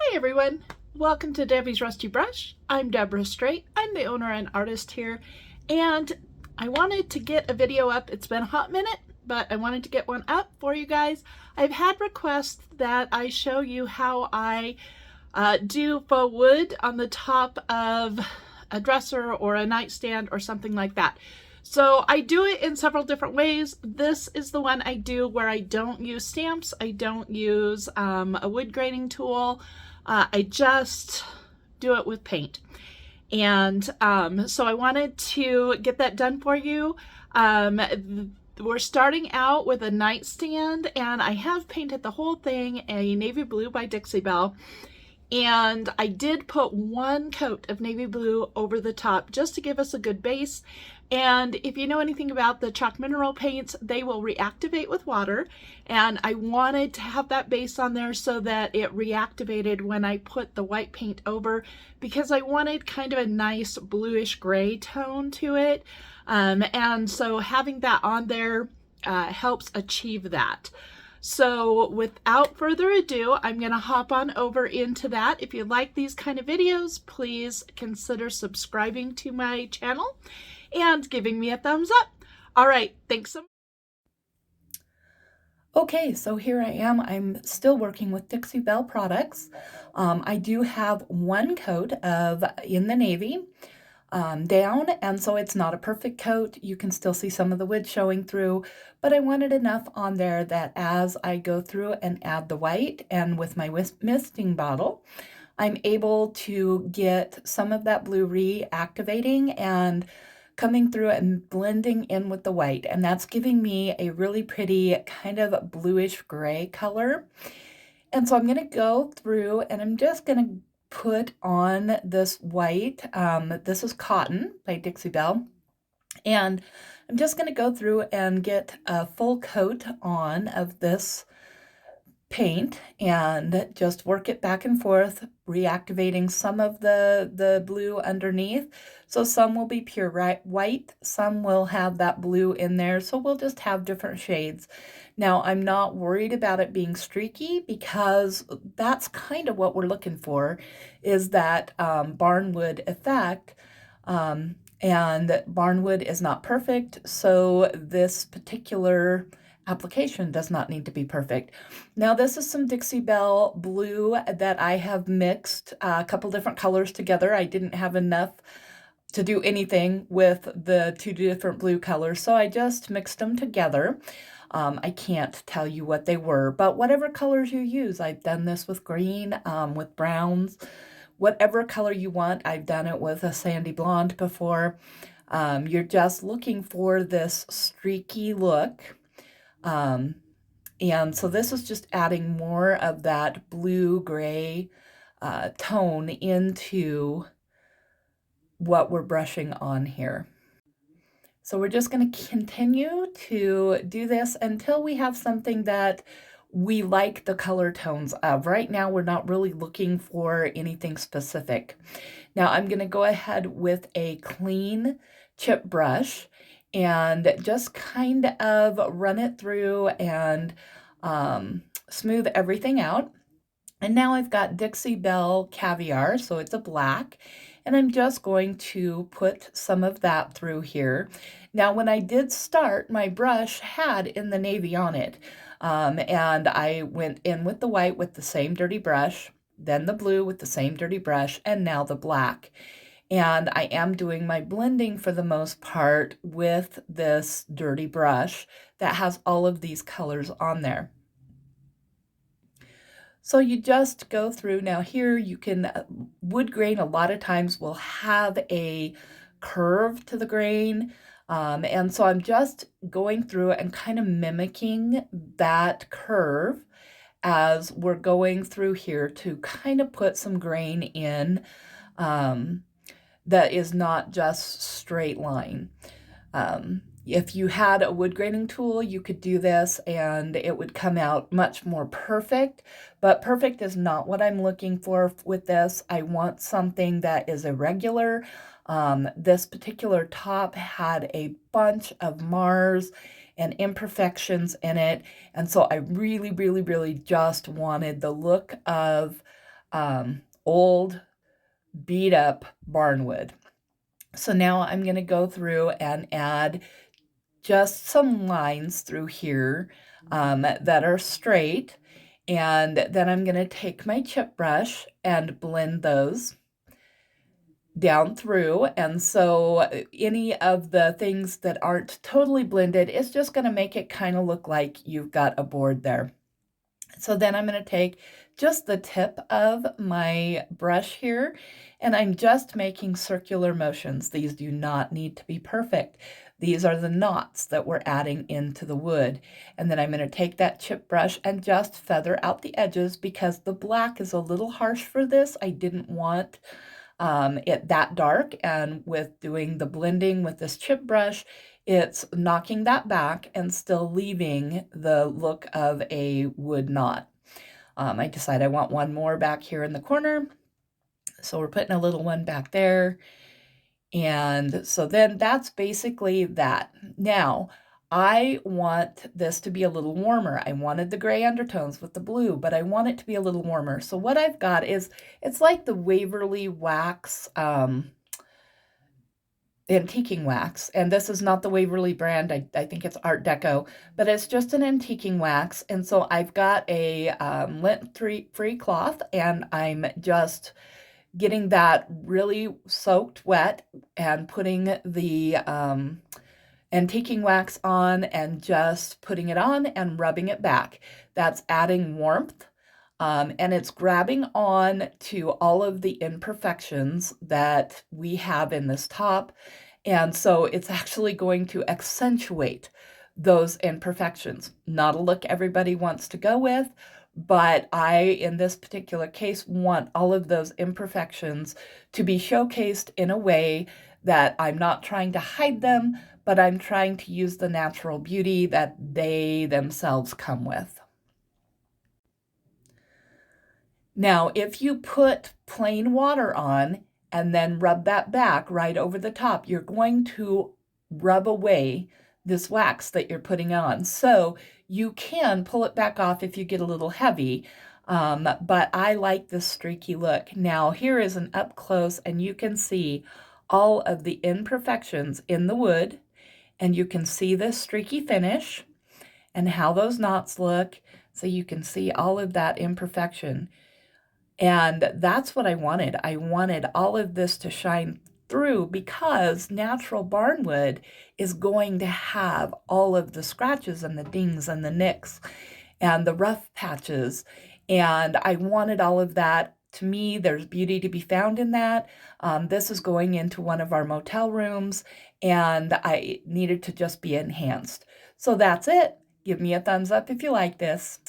Hi everyone, welcome to Debbie's Rusty Brush. I'm Deborah Straight. I'm the owner and artist here, and I wanted to get a video up. It's been a hot minute, but I wanted to get one up for you guys. I've had requests that I show you how I do faux wood on the top of a dresser or a nightstand or something like that. So I do it in several different ways. This is the one I do where I don't use stamps. I don't use a wood graining tool. I just do it with paint. And so I wanted to get that done for you. We're starting out with a nightstand, and I have painted the whole thing a navy blue by Dixie Belle. And I did put one coat of navy blue over the top just to give us a good base. And if you know anything about the chalk mineral paints, they will reactivate with water. And I wanted to have that base on there so that it reactivated when I put the white paint over, because I wanted kind of a nice bluish gray tone to it. And so having that on there helps achieve that. So without further ado, I'm going to hop on over into that. If you like these kind of videos, please consider subscribing to my channel and giving me a thumbs up. All right, thanks so much. Okay, so here I am. I'm still working with Dixie Belle products. I do have one coat of in the navy down, and so it's not a perfect coat. You can still see some of the wood showing through, but I wanted enough on there that as I go through and add the white, and with my misting bottle, I'm able to get some of that blue reactivating and coming through and blending in with the white, and that's giving me a really pretty kind of bluish gray color. And so I'm going to go through and I'm just going to put on this white. This is Cotton by Dixie Belle. And I'm just going to go through and get a full coat on of this paint and just work it back and forth, reactivating some of the blue underneath. So some will be pure white, some will have that blue in there. So we'll just have different shades. Now, I'm not worried about it being streaky, because that's kind of what we're looking for, is that barnwood effect. And barnwood is not perfect, so this particular application does not need to be perfect. Now, this is some Dixie Belle blue that I have mixed a couple different colors together. I didn't have enough to do anything with the two different blue colors, so I just mixed them together. I can't tell you what they were, but whatever colors you use, I've done this with green, with browns, whatever color you want. I've done it with a sandy blonde before. You're just looking for this streaky look. And so this is just adding more of that blue-gray tone into what we're brushing on here. So we're just going to continue to do this until we have something that we like the color tones of. Right now, we're not really looking for anything specific. Now, I'm going to go ahead with a clean chip brush and just kind of run it through and smooth everything out. And now I've got Dixie Belle Caviar, so it's a black, and I'm just going to put some of that through here. Now, when I did start, my brush had in the navy on it, and I went in with the white with the same dirty brush, then the blue with the same dirty brush, and now the black. And I am doing my blending for the most part with this dirty brush that has all of these colors on there. So you just go through. Now here you can, wood grain a lot of times will have a curve to the grain. And so I'm just going through and kind of mimicking that curve as we're going through here to kind of put some grain in that is not just straight line. If you had a wood graining tool, you could do this and it would come out much more perfect, but perfect is not what I'm looking for with this. I want something that is irregular. This particular top had a bunch of Mars and imperfections in it, and so I really just wanted the look of old beat up Barnwood. So now I'm going to go through and add just some lines through here that are straight. And then I'm going to take my chip brush and blend those down through. And so any of the things that aren't totally blended, it's just going to make it kind of look like you've got a board there. So then I'm going to take just the tip of my brush here, and I'm just making circular motions. These do not need to be perfect. These are the knots that we're adding into the wood. And then I'm going to take that chip brush and just feather out the edges because the black is a little harsh for this. I didn't want it that dark, and with doing the blending with this chip brush, it's knocking that back and still leaving the look of a wood knot. I decide I want one more back here in the corner, so we're putting a little one back there. And so then that's basically that. Now, I want this to be a little warmer. I wanted the gray undertones with the blue, but I want it to be a little warmer. So what I've got is, it's like the Waverly wax, antiquing wax, and this is not the Waverly brand. I think it's Art Deco, but it's just an antiquing wax. And so I've got a lint-free cloth, and I'm just getting that really soaked wet and putting the antiquing wax on and just putting it on and rubbing it back. That's adding warmth. And it's grabbing on to all of the imperfections that we have in this top. And so it's actually going to accentuate those imperfections. Not a look everybody wants to go with, but I, in this particular case, want all of those imperfections to be showcased in a way that I'm not trying to hide them, but I'm trying to use the natural beauty that they themselves come with. Now, if you put plain water on and then rub that back right over the top, you're going to rub away this wax that you're putting on. So you can pull it back off if you get a little heavy, but I like this streaky look. Now, here is an up close, and you can see all of the imperfections in the wood, and you can see this streaky finish and how those knots look. So you can see all of that imperfection. And that's what I wanted. I wanted all of this to shine through because natural barnwood is going to have all of the scratches and the dings and the nicks and the rough patches. And I wanted all of that. To me, there's beauty to be found in that. This is going into one of our motel rooms, and I needed to just be enhanced. So that's it. Give me a thumbs up if you like this.